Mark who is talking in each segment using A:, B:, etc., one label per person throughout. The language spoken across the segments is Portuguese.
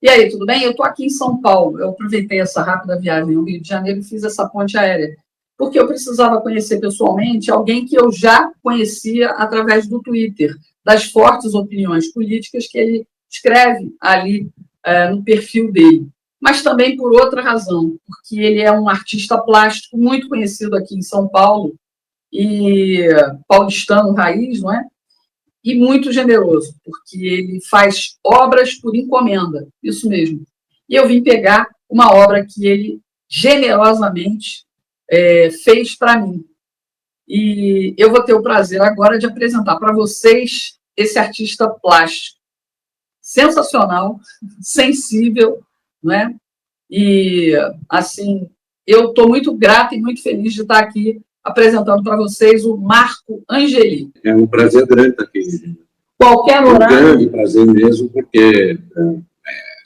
A: E aí, tudo bem? Eu estou aqui em São Paulo. Eu aproveitei essa rápida viagem ao Rio de Janeiro e fiz essa ponte aérea, porque eu precisava conhecer pessoalmente alguém que eu já conhecia através do Twitter, das fortes opiniões políticas que ele escreve ali no perfil dele. Mas também por outra razão, porque ele é um artista plástico muito conhecido aqui em São Paulo e paulistano raiz, não é? E muito generoso, porque ele faz obras por encomenda, isso mesmo. E eu vim pegar uma obra que ele generosamente fez para mim. E eu vou ter o prazer agora de apresentar para vocês esse artista plástico sensacional, sensível, não é? E, assim, eu estou muito grata e muito feliz de estar aqui apresentando para vocês o Marco Angeli.
B: É um prazer grande estar aqui.
A: Qualquer horário.
B: É um grande prazer mesmo, porque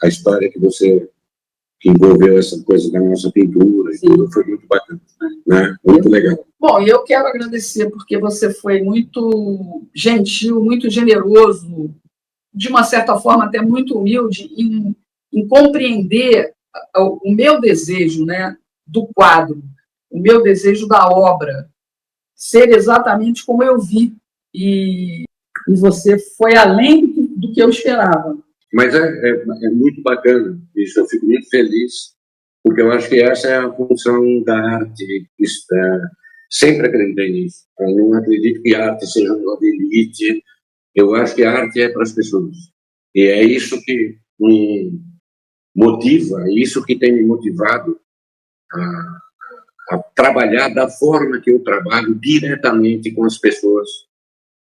B: a história que envolveu essa coisa da nossa pintura e tudo foi muito bacana, né? Muito legal.
A: Bom, e eu quero agradecer porque você foi muito gentil, muito generoso, de uma certa forma até muito humilde em compreender o meu desejo, né, do quadro, o meu desejo da obra, ser exatamente como eu vi. E você foi além do que eu esperava.
B: Mas é muito bacana isso, eu fico muito feliz, porque eu acho que essa é a função da arte. Sempre acreditei nisso. Eu não acredito que a arte seja uma elite. Eu acho que a arte é para as pessoas. E é isso que me motiva, isso que tem me motivado a trabalhar da forma que eu trabalho diretamente com as pessoas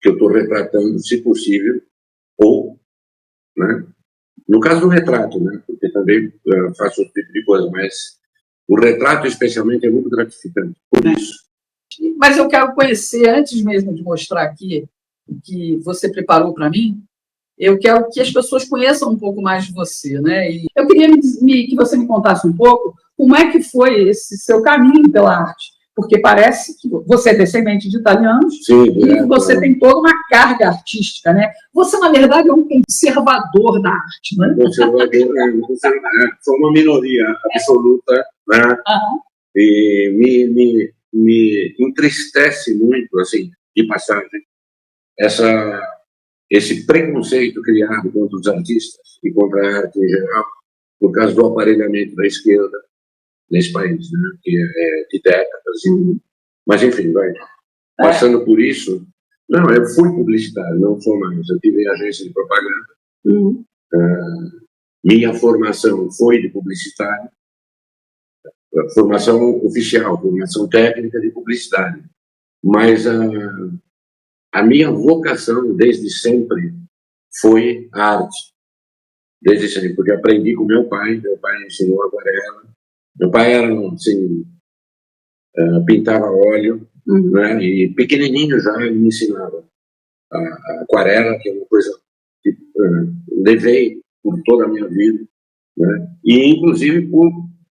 B: que eu estou retratando, se possível, ou, né? No caso do retrato, né? Porque também faço outro tipo de coisa, mas o retrato especialmente é muito gratificante, por isso.
A: Mas eu quero conhecer, antes mesmo de mostrar aqui o que você preparou para mim, eu quero que as pessoas conheçam um pouco mais de você, né? E eu queria que você me contasse um pouco como é que foi esse seu caminho pela arte, porque parece que você é descendente de italianos.
B: Sim,
A: e você tem toda uma carga artística, né? Você, na verdade, é um conservador da arte, né?
B: Conservador, sou uma minoria absoluta, né?
A: Uhum.
B: E me entristece muito, assim, de passagem, esse preconceito criado contra os artistas e contra a arte em geral, por causa do aparelhamento da esquerda nesse país, né? Que é de décadas.
A: Uhum.
B: Mas, enfim, passando por isso. Não, eu fui publicitário, não sou mais. Eu tive agência de propaganda.
A: Uhum.
B: Minha formação foi de publicitário, formação oficial, formação técnica de publicidade. Mas a minha vocação, desde sempre, foi a arte. Desde sempre, porque aprendi com meu pai me ensinou aquarela. Meu pai era, assim, pintava óleo, né? E pequenininho já ele me ensinava a aquarela, que é uma coisa que levei por toda a minha vida, né? E inclusive por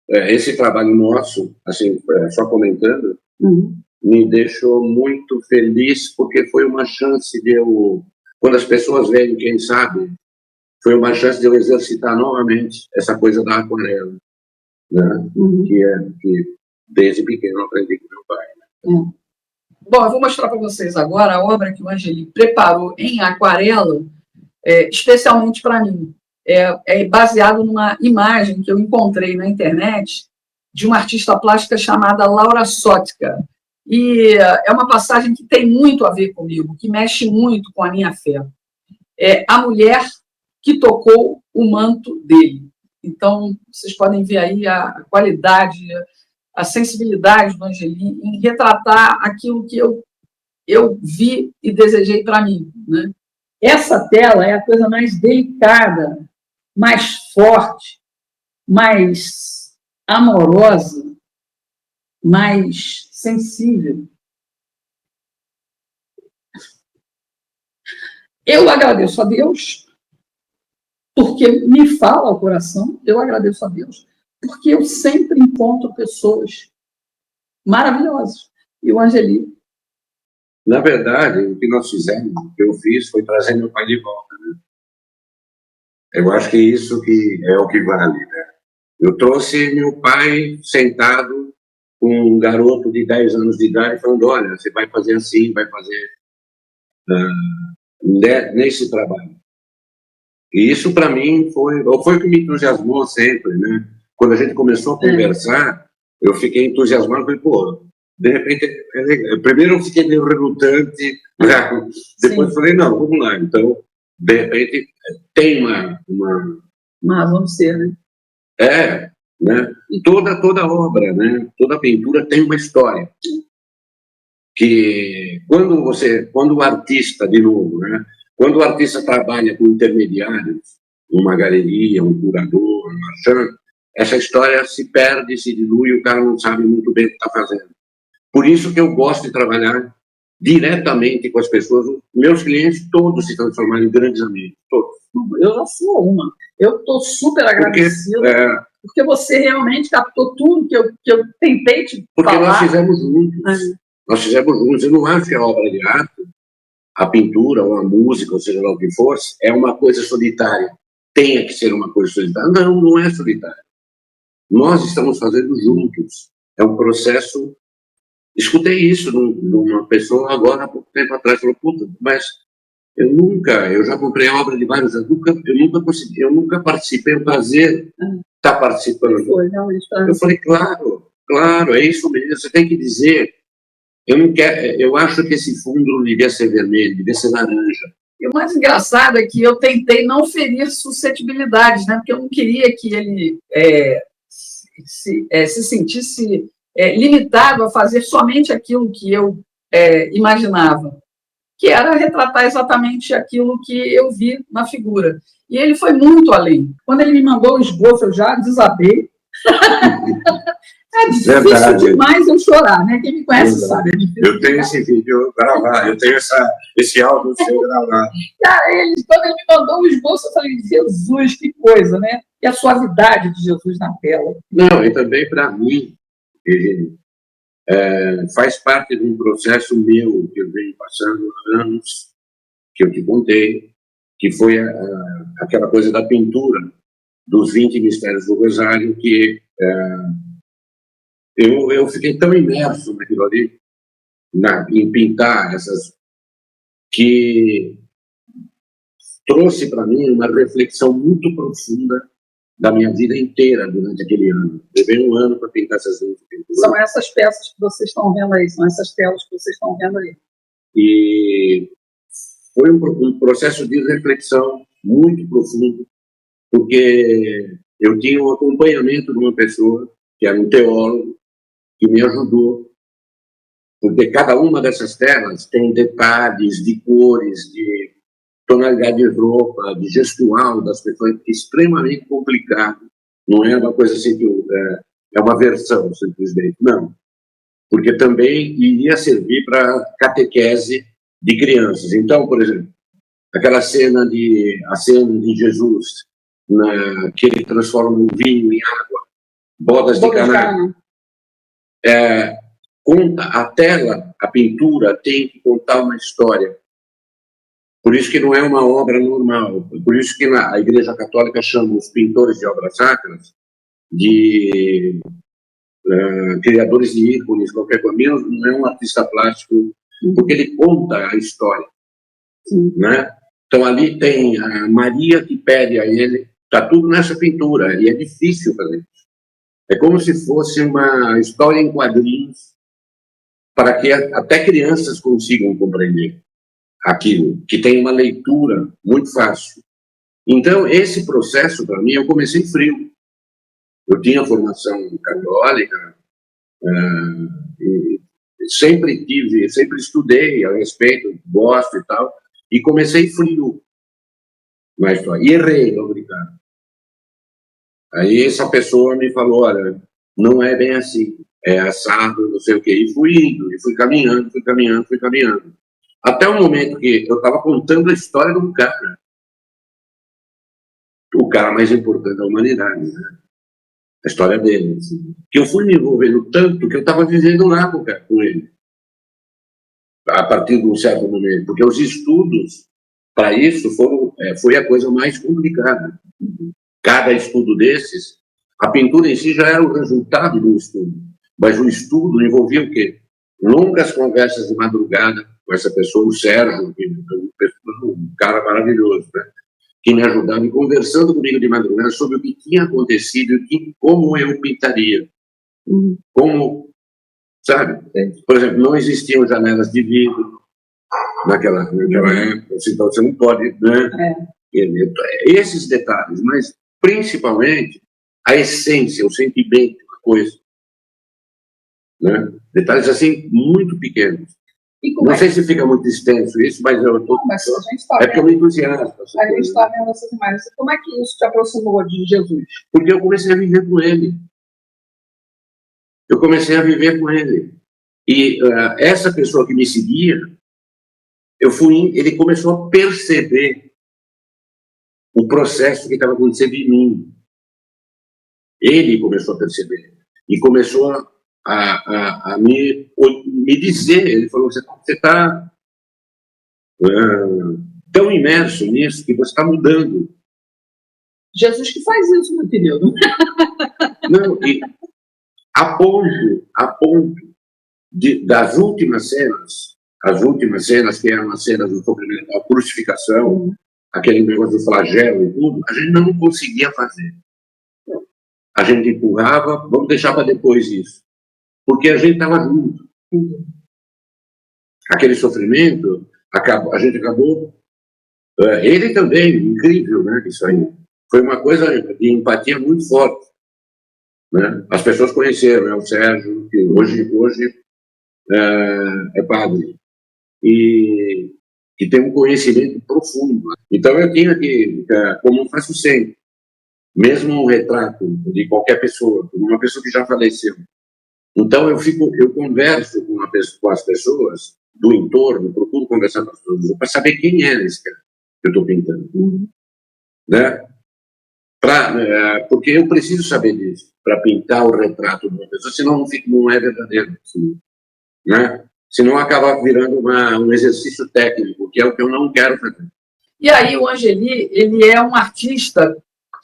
B: esse trabalho nosso, assim, só comentando, me deixou muito feliz, porque foi uma chance de eu, quando as pessoas veem, quem sabe, foi uma chance de eu exercitar novamente essa coisa da aquarela, né? Que desde pequeno eu aprendi com meu pai. Né?
A: Bom, eu vou mostrar para vocês agora a obra que o Angeli preparou em aquarela, especialmente para mim. É baseado numa imagem que eu encontrei na internet de uma artista plástica chamada Laura Sótica. E é uma passagem que tem muito a ver comigo, que mexe muito com a minha fé. É a mulher que tocou o manto dele. Então, vocês podem ver aí a qualidade, a sensibilidade do Angeli em retratar aquilo que eu vi e desejei para mim, né? Essa tela é a coisa mais delicada, mais forte, mais amorosa, mais sensível. Eu agradeço a Deus porque me fala ao coração, eu agradeço a Deus porque eu sempre encontro pessoas maravilhosas. E o Angeli.
B: Na verdade, o que nós fizemos, o que eu fiz, foi trazer meu pai de volta. Né? Eu acho que isso que é o que vale, né? Eu trouxe meu pai sentado com um garoto de 10 anos de idade falando, olha, você vai fazer assim, vai fazer nesse trabalho. E isso para mim foi o que me entusiasmou sempre, né? Quando a gente começou a conversar, eu fiquei entusiasmado, falei, pô, de repente, primeiro eu fiquei meio relutante, depois falei, não, vamos lá, então, de repente, tem
A: Mas vamos ser, né?
B: Né? E toda obra, né? Toda pintura tem uma história. Que quando o artista, de novo, né? Quando o artista trabalha com intermediários, uma galeria, um curador, um marchand, essa história se perde, se dilui, o cara não sabe muito bem o que está fazendo. Por isso que eu gosto de trabalhar diretamente com as pessoas. Meus clientes todos se transformaram em grandes amigos, todos.
A: Eu já sou uma. Eu estou super agradecida, porque você realmente captou tudo que eu tentei te falar.
B: Porque nós fizemos juntos. Nós fizemos juntos. Eu não acho que a obra de arte, a pintura ou a música, ou seja lá o que for, é uma coisa solitária. Tenha que ser uma coisa solitária. Não, não é solitária. Nós estamos fazendo juntos. É um processo. Escutei isso de uma pessoa agora há pouco tempo atrás. Falou, puta, mas eu já comprei obra de vários, eu nunca participei, é um prazer estar participando.
A: Foi, realmente,
B: eu falei, claro, é isso mesmo, você tem que dizer. Eu acho que esse fundo não devia ser vermelho, devia ser laranja.
A: E o mais engraçado é que eu tentei não ferir suscetibilidades, né? Porque eu não queria que ele se sentisse limitado a fazer somente aquilo que eu imaginava, que era retratar exatamente aquilo que eu vi na figura. E ele foi muito além. Quando ele me mandou o esboço, eu já desabei. É difícil demais eu chorar, né? Quem me conhece sabe.
B: Eu tenho esse vídeo gravado, eu tenho esse áudio seu gravado.
A: Cara, quando ele me mandou o esboço, eu falei, Jesus, que coisa, né? E a suavidade de Jesus na tela.
B: Não, e também para mim, faz parte de um processo meu que eu venho passando há anos, que eu te contei, que foi aquela coisa da pintura dos 20 mistérios do Rosário, que eu fiquei tão imerso naquilo ali, em pintar essas, que trouxe para mim uma reflexão muito profunda da minha vida inteira durante aquele ano. Levei um ano para pintar essas 20 pinturas.
A: São essas peças que vocês estão vendo aí, são essas telas que vocês estão vendo aí.
B: E foi um processo de reflexão muito profundo, porque eu tinha um acompanhamento de uma pessoa, que era um teólogo, que me ajudou, porque cada uma dessas telas tem detalhes de cores, de tonalidade de roupa, de gestual das pessoas, extremamente complicado. Não é uma coisa assim que é uma versão, simplesmente. Não. Porque também iria servir para catequese de crianças. Então, por exemplo, aquela cena de Jesus, que ele transforma o vinho em água, bodas de Caná. Conta a tela, a pintura tem que contar uma história. Por isso que não é uma obra normal. Por isso que a Igreja Católica chama os pintores de obras sacras de criadores de ícones, qualquer coisa. Não é um artista plástico, porque ele conta a história. Né? Então ali tem a Maria que pede a ele, está tudo nessa pintura, e é difícil fazer isso. É como se fosse uma história em quadrinhos para que até crianças consigam compreender aquilo, que tem uma leitura muito fácil. Então, esse processo, para mim, eu comecei frio. Eu tinha formação católica, sempre estudei a respeito, gosto e tal, e comecei frio na história. E errei, não brincando. Aí essa pessoa me falou, olha, não é bem assim, é assado, não sei o quê. E fui indo, e fui caminhando. Até o momento que eu estava contando a história de um cara. O cara mais importante da humanidade, né? A história dele. Que eu fui me envolvendo tanto que eu estava vivendo lá com ele. A partir de um certo momento. Porque os estudos para isso foram foi a coisa mais complicada. Cada estudo desses, a pintura em si já era o resultado do estudo, mas o estudo envolvia o quê? Longas conversas de madrugada com essa pessoa, o Sérgio, um cara maravilhoso, né? Que me ajudava e conversando comigo de madrugada sobre o que tinha acontecido e como eu pintaria. Como, sabe? Por exemplo, não existiam janelas de vidro naquela época, então você não pode, né? Esses detalhes, mas principalmente a essência, o sentimento da coisa, né? Detalhes assim muito pequenos. Não sei se fica muito extenso isso, mas eu estou. É porque eu me entusiasmo.
A: A gente está vendo essas imagens. Como é que isso te aproximou de Jesus?
B: Porque eu comecei a viver com ele. Eu comecei a viver com ele. E essa pessoa que me seguia, ele começou a perceber o processo que estava acontecendo em mim. Ele começou a perceber. E começou a me dizer, ele falou, você está tão imerso nisso que você está mudando.
A: Jesus que faz isso, meu querido.
B: Não, e a ponto das últimas cenas, as últimas cenas que eram as cenas do sofrimento, da crucificação, aquele negócio do flagelo e tudo, a gente não conseguia fazer. A gente empurrava, vamos deixar para depois isso. Porque a gente estava junto. Aquele sofrimento, a gente acabou. Ele também, incrível, né? Isso aí. Foi uma coisa de empatia muito forte. Né? As pessoas conheceram, né? O Sérgio, que hoje é padre. E tem um conhecimento profundo. Então eu tinha que, como eu faço sempre, mesmo um retrato de qualquer pessoa, uma pessoa que já faleceu. Então eu converso com as pessoas do entorno, procuro conversar com as pessoas para saber quem é esse cara que eu estou pintando, né? Porque eu preciso saber disso para pintar o retrato de uma pessoa, senão não é verdadeiro, assim, né? Senão acaba virando um exercício técnico, que é o que eu não quero fazer.
A: E aí o Angeli, ele é um artista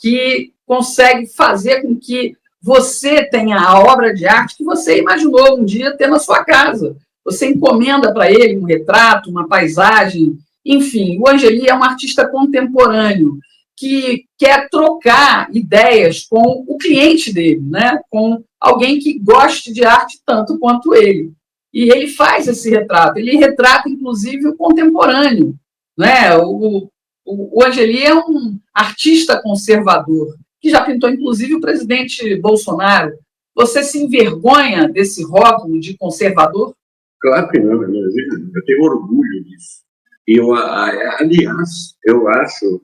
A: que consegue fazer com que você tenha a obra de arte que você imaginou um dia ter na sua casa. Você encomenda para ele um retrato, uma paisagem, enfim. O Angeli é um artista contemporâneo que quer trocar ideias com o cliente dele, né? Com alguém que goste de arte tanto quanto ele. E ele faz esse retrato. Ele retrata, inclusive, o contemporâneo, né? O Angeli é um artista conservador, que já pintou, inclusive, o presidente Bolsonaro. Você se envergonha desse rótulo de conservador?
B: Claro que não, eu tenho orgulho disso. E aliás, eu acho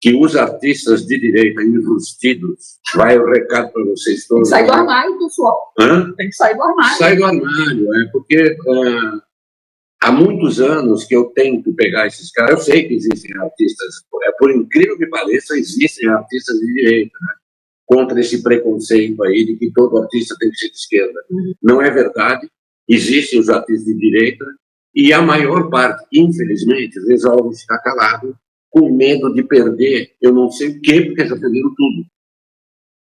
B: que os artistas de direita enrustidos, vai o recado para vocês todos.
A: Sai do armário, pessoal. Tem que sair do armário.
B: Sai do armário, porque há muitos anos que eu tento pegar esses caras. Eu sei que existem artistas, por incrível que pareça, existem artistas de direita, né? Contra esse preconceito aí de que todo artista tem que ser de esquerda. Não é verdade. Existem os artistas de direita e a maior parte, infelizmente, resolve ficar calado com medo de perder, eu não sei o quê, porque já perderam tudo.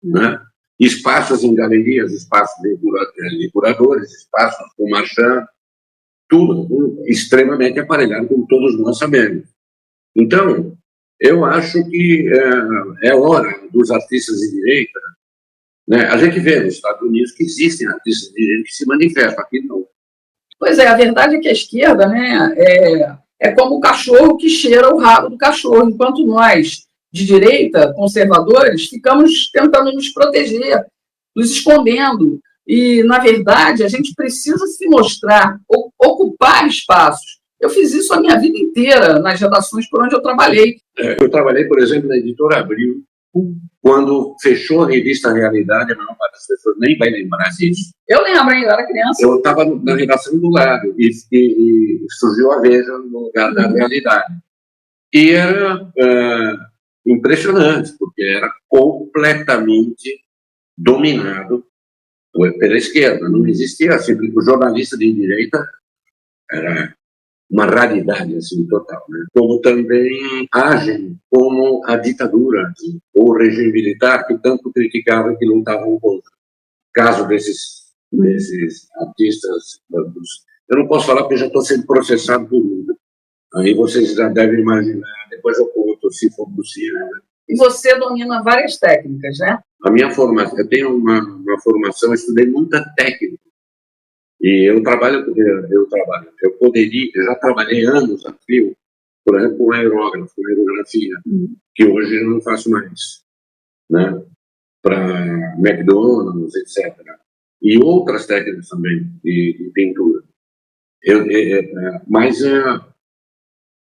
B: Né? Espaços em galerias, espaços de curadores, espaços com marchand, tudo extremamente aparelhado, como todos nós sabemos. Então, eu acho que é hora dos artistas de direita, né? A gente vê nos Estados Unidos que existem artistas de direita que se manifestam, aqui não.
A: Pois é, a verdade é que a esquerda, né, é como o cachorro que cheira o rabo do cachorro, enquanto nós, de direita, conservadores, ficamos tentando nos proteger, nos escondendo. E, na verdade, a gente precisa se mostrar, ocupar espaços. Eu fiz isso a minha vida inteira nas redações por onde eu trabalhei.
B: Eu trabalhei, por exemplo, na Editora Abril, quando fechou a revista Realidade, a maior parte das pessoas nem vai lembrar disso.
A: Eu lembro, eu era criança.
B: Eu estava na redação do lado e surgiu a Veja no lugar da Realidade. E era impressionante, porque era completamente dominado pela esquerda. Não existia assim, o jornalista de direita era uma raridade assim, total, né? Como também agem como a ditadura ou o regime militar que tanto criticava e que lutavam contra. Caso desses artistas, eu não posso falar porque já estou sendo processado por mundo. Aí vocês já devem imaginar, depois eu conto, se for possível. Né?
A: E você domina várias técnicas, né?
B: A minha formação, eu tenho uma formação, eu estudei muita técnica. E eu já trabalhei anos a fio, por exemplo, com aerógrafo, com aerografia, que hoje eu não faço mais, né? Para McDonald's, etc. E outras técnicas também, de pintura. Mas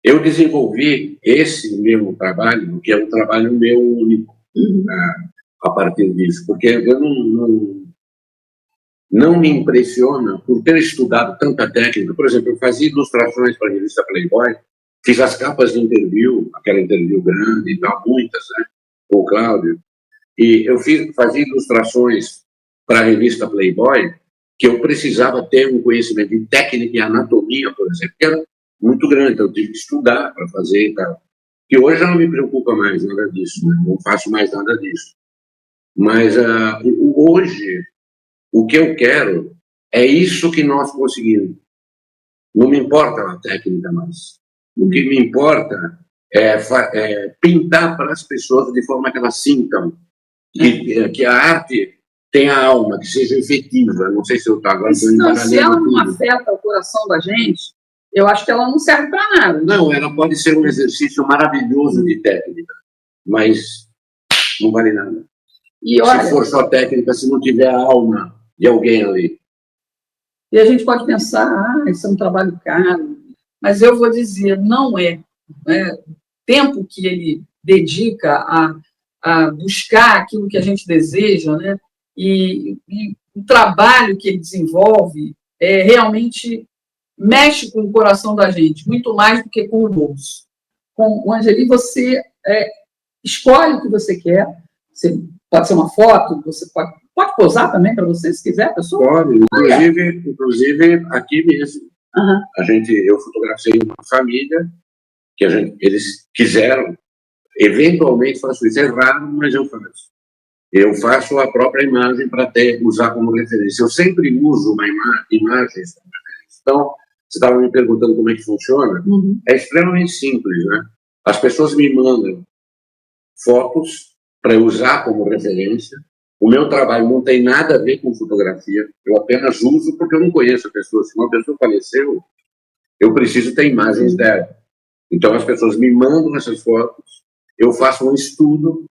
B: eu desenvolvi esse mesmo trabalho, que é um trabalho meu único, a partir disso, porque eu não me impressiona por ter estudado tanta técnica. Por exemplo, eu fazia ilustrações para a revista Playboy, fiz as capas de interview, aquela interview grande e tal, muitas, né, com o Cláudio, e eu fazia ilustrações para a revista Playboy, que eu precisava ter um conhecimento de técnica e anatomia, por exemplo, que era muito grande, eu tive que estudar para fazer e tal. Que hoje não me preocupa mais nada disso, né? Não faço mais nada disso. Mas hoje, o que eu quero é isso que nós conseguimos. Não me importa a técnica mais. O que me importa é pintar para as pessoas de forma que elas sintam que a arte tem a alma, que seja efetiva. Não sei se eu estou agora...
A: Não, se ela não afeta o coração da gente, eu acho que ela não serve para nada.
B: Não, ela pode ser um exercício maravilhoso de técnica, mas não vale nada.
A: E olha,
B: se for só técnica, se não tiver a alma de alguém ali.
A: E a gente pode pensar, isso é um trabalho caro, mas eu vou dizer, não é. Né? O tempo que ele dedica a buscar aquilo que a gente deseja, né? E o trabalho que ele desenvolve realmente mexe com o coração da gente, muito mais do que com o bolso. Com o Angeli, você escolhe o que você quer, você pode ser uma foto, você pode posar também para você, se quiser, pessoal?
B: Pode, inclusive aqui mesmo. Eu fotografei uma família que eles quiseram, eventualmente faço isso, é raro, mas eu faço. Eu faço a própria imagem para usar como referência. Eu sempre uso uma imagem como referência. Então, você estava me perguntando como é que funciona. É extremamente simples, né? As pessoas me mandam fotos para eu usar como referência. O meu trabalho não tem nada a ver com fotografia. Eu apenas uso porque eu não conheço a pessoa. Se uma pessoa faleceu, eu preciso ter imagens dela. Então, as pessoas me mandam essas fotos, eu faço um estudo,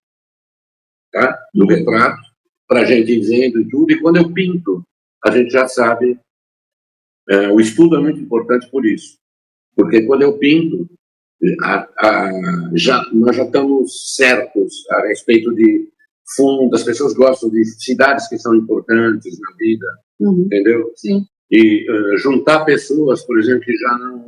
B: tá, do retrato, para a gente ir vendo e tudo, e quando eu pinto, a gente já sabe. O estudo é muito importante por isso. Porque quando eu pinto, nós já estamos certos a respeito de fundo, as pessoas gostam de cidades que são importantes na vida, entendeu?
A: Sim.
B: E juntar pessoas, por exemplo, que já não...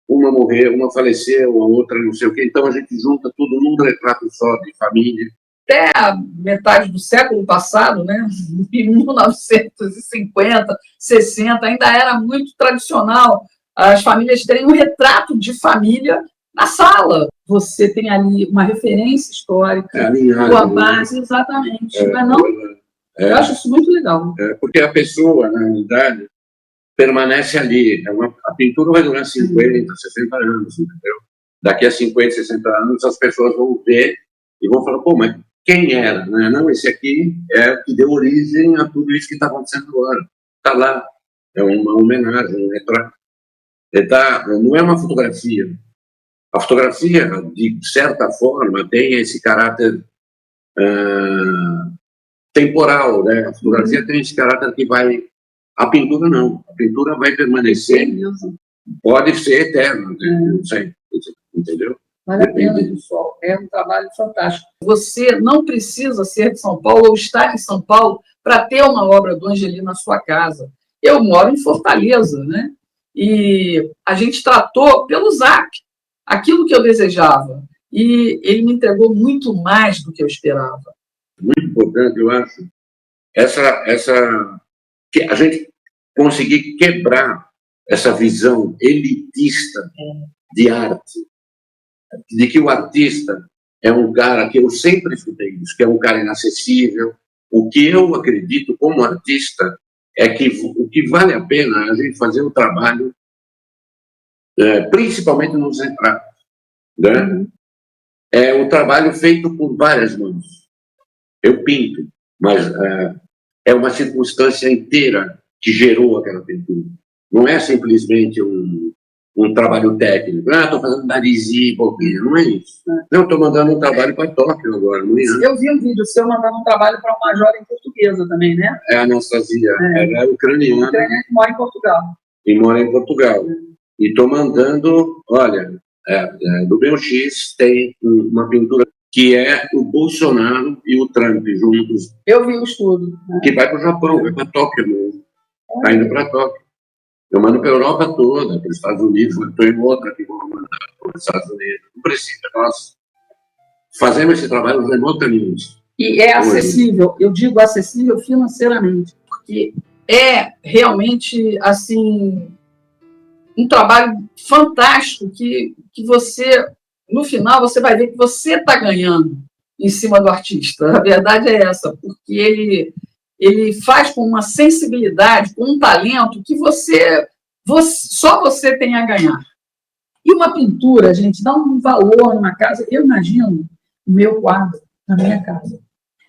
B: Uma morreu, uma faleceu, a outra não sei o quê. Então a gente junta tudo num retrato só de família.
A: Até a metade do século passado, né, em 1950, 60, ainda era muito tradicional as famílias terem um retrato de família na sala. Você tem ali uma referência histórica, a base, exatamente. Eu acho isso muito legal.
B: Porque a pessoa, na realidade, permanece ali. A pintura vai durar 50, 60 anos, entendeu? Daqui a 50, 60 anos, as pessoas vão ver e vão falar, pô, mas quem era? Né? Não, esse aqui é o que deu origem a tudo isso que está acontecendo agora. Está lá. É uma homenagem, um retrato. Não é uma fotografia. A fotografia, de certa forma, tem esse caráter temporal, né? A fotografia tem esse caráter que vai... A pintura não. A pintura vai permanecer. Pode ser eterna, né? Não sei. Entendeu?
A: Vale a pena, pessoal. É um trabalho fantástico. Você não precisa ser de São Paulo ou estar em São Paulo para ter uma obra do Angeli na sua casa. Eu moro em Fortaleza, né? E a gente tratou pelo Zap aquilo que eu desejava. E ele me entregou muito mais do que eu esperava.
B: Muito importante, eu acho, que a gente conseguir quebrar essa visão elitista de arte, de que o artista é um cara, que eu sempre escutei isso, que é um cara inacessível. O que eu acredito como artista é que o que vale a pena é a gente fazer o trabalho, principalmente nos retratos, né? É um trabalho feito por várias mãos. Eu pinto, mas é uma circunstância inteira que gerou aquela pintura. Não é simplesmente um trabalho técnico. Estou fazendo narizinho, pouquinho. Não é isso. Não, estou mandando um trabalho para Tóquio agora. Não é isso.
A: Eu vi um vídeo seu mandando um trabalho para uma jovem portuguesa também, né?
B: É a Anastasia. Ela é ucraniana.
A: Ucraniana que mora em Portugal.
B: E mora em Portugal. E estou mandando, olha, do meu X tem uma pintura que é o Bolsonaro e o Trump juntos.
A: Eu vi o estudo.
B: Que vai para o Japão, vai para Tóquio mesmo. Está indo para Tóquio. Eu mando para a Europa toda, para os Estados Unidos, estou em outra que vou mandar para os Estados Unidos. Não precisa, nós fazemos esse trabalho remotamente.
A: E é acessível, eu digo acessível financeiramente, porque é realmente, assim, um trabalho fantástico que você, no final, você vai ver que você está ganhando em cima do artista. A verdade é essa, porque ele faz com uma sensibilidade, com um talento que só você tem a ganhar. E uma pintura, gente, dá um valor numa casa. Eu imagino o meu quadro na minha casa,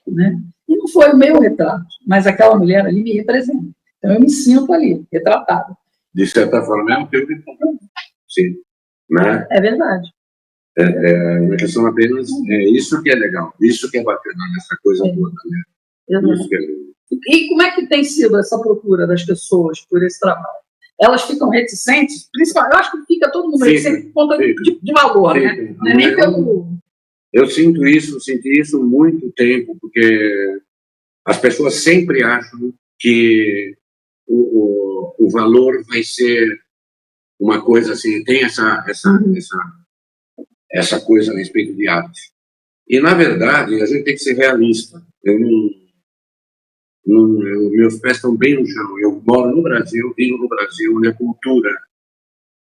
A: né? E não foi o meu retrato, mas aquela mulher ali me representa. Então eu me sinto ali, retratada.
B: De certa forma, é o que eu me sim, né?
A: É verdade.
B: É uma questão apenas, isso que é legal, isso que é bacana nessa coisa toda, né? Isso que é legal.
A: E como é que tem sido essa procura das pessoas por esse trabalho? Elas ficam reticentes? Principalmente, eu acho que fica todo mundo reticente por conta de valor, né? Não é nem pelo...
B: Eu senti isso há muito tempo, porque as pessoas sempre acham que o valor vai ser uma coisa assim, tem essa coisa a respeito de arte. E, na verdade, a gente tem que ser realista. Meus pés estão bem no chão. Eu moro no Brasil, vivo no Brasil, onde a cultura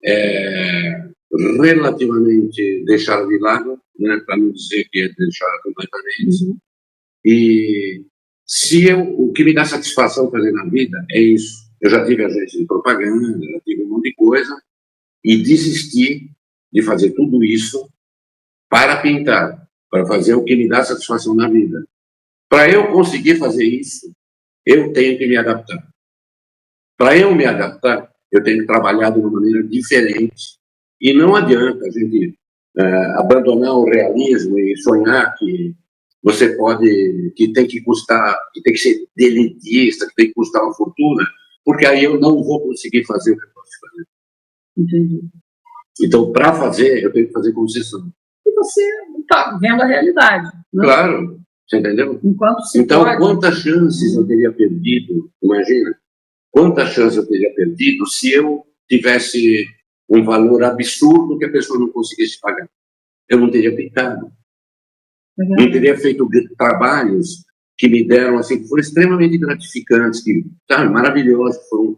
B: é relativamente deixada de lado, né, para não dizer que é deixada completamente. E o que me dá satisfação fazer na vida é isso. Eu já tive agência de propaganda, já tive um monte de coisa, e desisti de fazer tudo isso para pintar, para fazer o que me dá satisfação na vida. Para eu conseguir fazer isso, eu tenho que me adaptar. Para eu me adaptar, eu tenho que trabalhar de uma maneira diferente. E não adianta a gente abandonar o realismo e sonhar que você pode, que tem que custar, que tem que ser elitista, que tem que custar uma fortuna, porque aí eu não vou conseguir fazer o que eu posso fazer.
A: Entendi.
B: Então, para fazer, eu tenho que fazer concessão.
A: E você está vendo a realidade. Né?
B: Claro, você entendeu?
A: Então,
B: quantas chances eu teria perdido, imagina, quantas chances eu teria perdido se eu tivesse um valor absurdo que a pessoa não conseguisse pagar? Eu não teria pintado. Não teria feito trabalhos que me deram, assim, que foram extremamente gratificantes, que, sabe, maravilhosos, que foram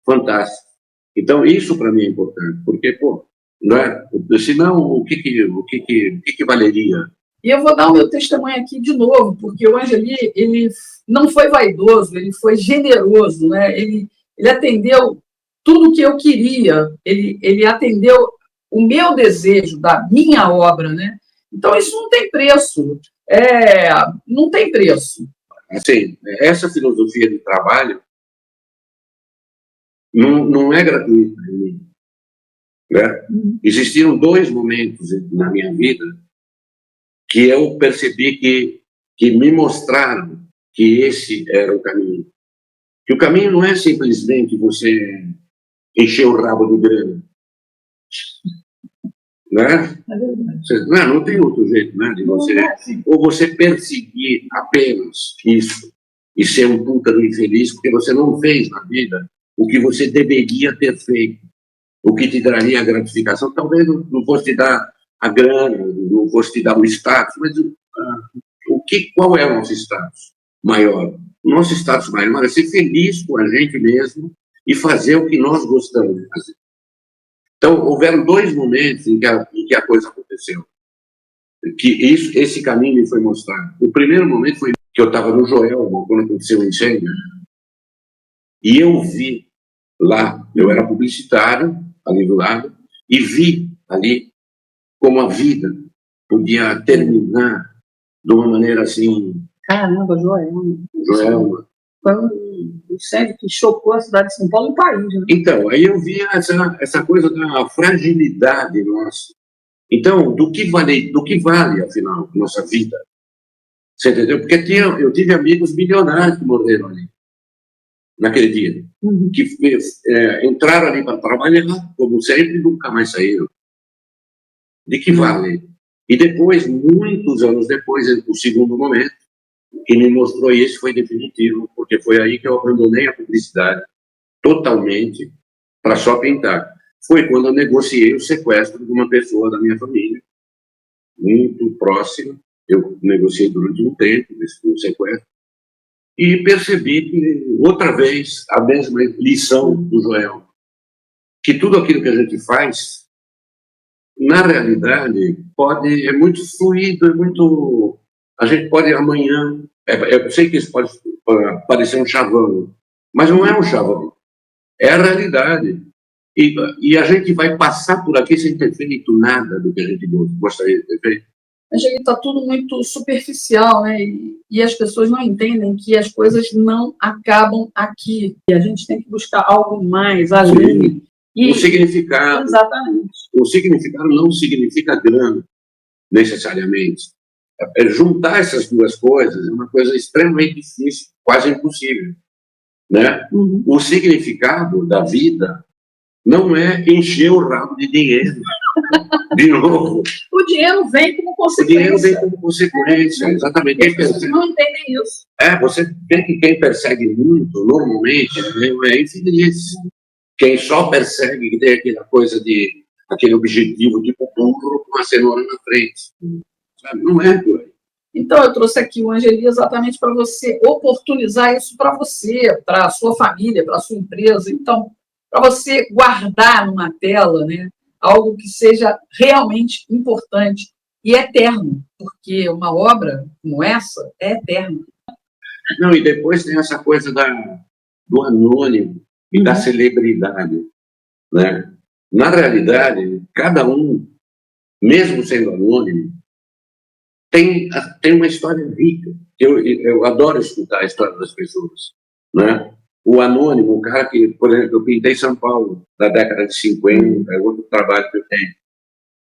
B: fantásticos. Então, isso para mim é importante, porque, pô, não é? Senão, o que valeria?
A: E eu vou dar o meu testemunho aqui de novo, porque o Angeli, ele não foi vaidoso, ele foi generoso, né? Ele atendeu tudo o que eu queria, ele atendeu o meu desejo da minha obra, né? Então, isso não tem preço. Não tem preço.
B: Assim, essa filosofia de trabalho não é gratuita. Né? Existiram 2 momentos na minha vida que eu percebi que me mostraram que esse era o caminho. Que o caminho não é simplesmente você encher o rabo de grana. Né? Não tem outro jeito, né, de você. Ou você perseguir apenas isso e ser um puta do infeliz porque você não fez na vida o que você deveria ter feito, o que te daria a gratificação. Talvez não fosse te dar a grana, não fosse te dar o status, mas qual é o nosso status maior? O nosso status maior é ser feliz com a gente mesmo e fazer o que nós gostamos de fazer. Então, houveram 2 momentos em que a coisa aconteceu, que esse caminho me foi mostrado. O primeiro momento foi que eu estava no Joelma, quando aconteceu o incêndio, e eu vi lá, eu era publicitário, ali do lado, e vi ali como a vida podia terminar de uma maneira assim.
A: Caramba, Joelma.
B: Joelma.
A: Foi um incêndio que chocou a cidade de São Paulo e o país. Né?
B: Então, aí eu vi essa coisa da fragilidade nossa. Então, do que vale, afinal, nossa vida? Você entendeu? Porque eu tive amigos milionários que morreram ali, naquele dia, que entraram ali para trabalhar, como sempre, e nunca mais saíram. De que vale? E depois, muitos anos depois, o segundo momento, que me mostrou isso foi definitivo, porque foi aí que eu abandonei a publicidade totalmente para só pintar. Foi quando eu negociei o sequestro de uma pessoa da minha família, muito próxima. Eu negociei durante um tempo esse sequestro e percebi que, outra vez, a mesma lição do Joel, que tudo aquilo que a gente faz, na realidade, é muito fluido, é muito... A gente pode amanhã... Eu sei que isso pode parecer um chavão, mas não é um chavão. É a realidade. E a gente vai passar por aqui sem ter feito nada do que a gente gostaria de ter feito.
A: Angeli, está tudo muito superficial, né? E as pessoas não entendem que as coisas não acabam aqui. E a gente tem que buscar algo mais, além.
B: O significado.
A: Exatamente.
B: O significado não significa grana, necessariamente. Juntar essas duas coisas é uma coisa extremamente difícil, quase impossível. Né? O significado da vida não é encher o rabo de dinheiro. De novo.
A: O dinheiro vem como consequência.
B: O dinheiro vem como consequência, exatamente.
A: As pessoas não entendem isso.
B: Você vê que quem persegue muito, normalmente, é infeliz. Quem só persegue, que tem aquela coisa de, aquele objetivo de burro com a cenoura na frente. Sabe? Não é por aí.
A: Então, eu trouxe aqui o Angeli exatamente para você oportunizar isso para você, para a sua família, para a sua empresa. Então, para você guardar numa tela, né, algo que seja realmente importante e eterno, porque uma obra como essa é eterna.
B: Não, e depois tem essa coisa do anônimo e da celebridade. Né? Na realidade, cada um, mesmo sendo anônimo, tem uma história rica. Eu adoro escutar a história das pessoas. Né? O anônimo, o cara que, por exemplo, eu pintei São Paulo da década de 50, é outro trabalho que eu tenho.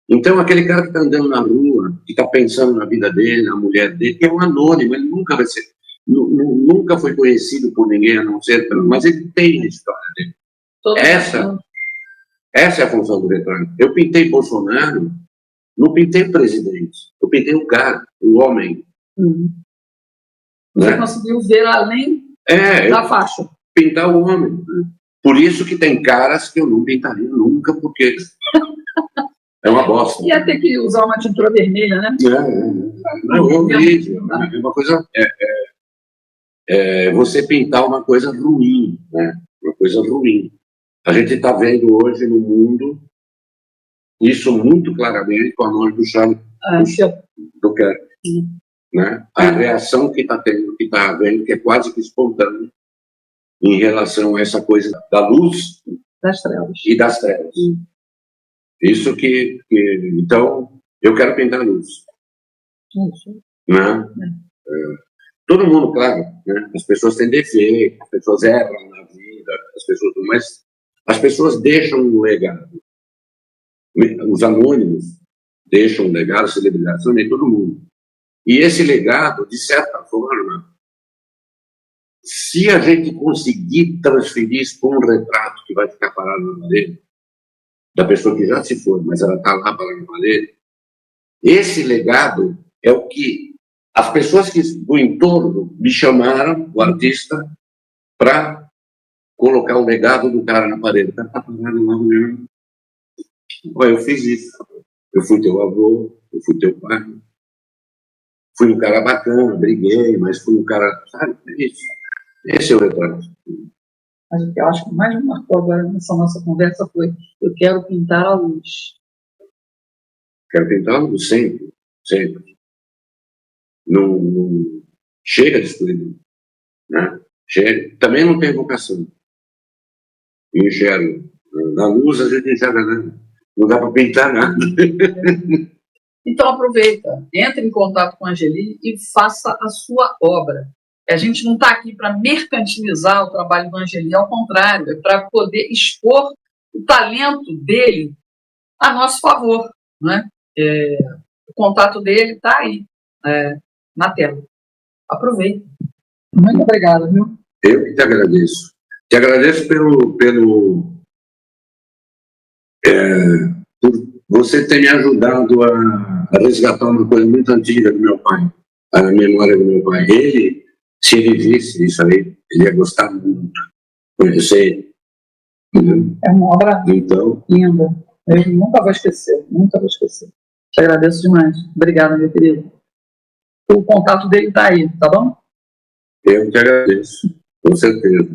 B: Então, aquele cara que está andando na rua, que está pensando na vida dele, na mulher dele, que é um anônimo, ele nunca vai ser, nunca foi conhecido por ninguém, a não ser, mas ele tem a história dele. Essa é a função do retrato. Eu pintei Bolsonaro, não pintei o presidente, eu pintei o cara, o homem.
A: Você conseguiu ver além da faixa.
B: Pintar o homem. Por isso que tem caras que eu não pintaria nunca, porque é uma bosta.
A: Ia ter que usar uma tintura vermelha, né?
B: Não, é horrível. É uma coisa... você pintar uma coisa ruim, né? Uma coisa ruim. A gente está vendo hoje no mundo isso muito claramente com a morte do Charles Duquesne. Né? A reação que está tendo, que está havendo, que é quase que espontânea, em relação a essa coisa da luz
A: das trevas.
B: E das trevas. Isso que... Então, eu quero pintar a luz. Né? Todo mundo, claro, né? As pessoas têm defeito, as pessoas erram na vida, mas as pessoas deixam um legado. Os anônimos deixam um legado, as celebridades também, todo mundo. E esse legado, de certa forma, se a gente conseguir transferir isso para um retrato que vai ficar parado na parede, da pessoa que já se foi, mas ela está lá parada na parede, esse legado é o que as pessoas do entorno me chamaram, o artista, para colocar o legado do cara na parede. O cara está parado lá olhando. Eu fiz isso. Eu fui teu avô, eu fui teu pai. Fui um cara bacana, briguei, mas fui um cara... Sabe, é isso. Esse é o retrato.
A: Mas o que eu acho que mais me marcou agora nessa nossa conversa foi: eu quero pintar a luz.
B: Quero pintá-lo sempre, sempre. Não chega de escuridão, né? Chega. Também não tem vocação. Eu enxergo. Na luz a gente enxerga nada. Não dá para pintar nada.
A: Então aproveita, entre em contato com a Angeli e faça a sua obra. A gente não está aqui para mercantilizar o trabalho do Angeli, ao contrário, é para poder expor o talento dele a nosso favor, né? O contato dele está aí, na tela. Aproveita. Muito obrigado, viu?
B: Eu que te agradeço. Te agradeço por você ter me ajudado a resgatar uma coisa muito antiga do meu pai, a memória do meu pai. Ele, se ele visse isso aí, ele ia gostar muito. Conhecer.
A: É uma obra
B: então,
A: linda. Eu nunca vou esquecer, nunca vou esquecer. Te agradeço demais. Obrigada, meu querido. O contato dele está aí, tá bom?
B: Eu que agradeço, com certeza.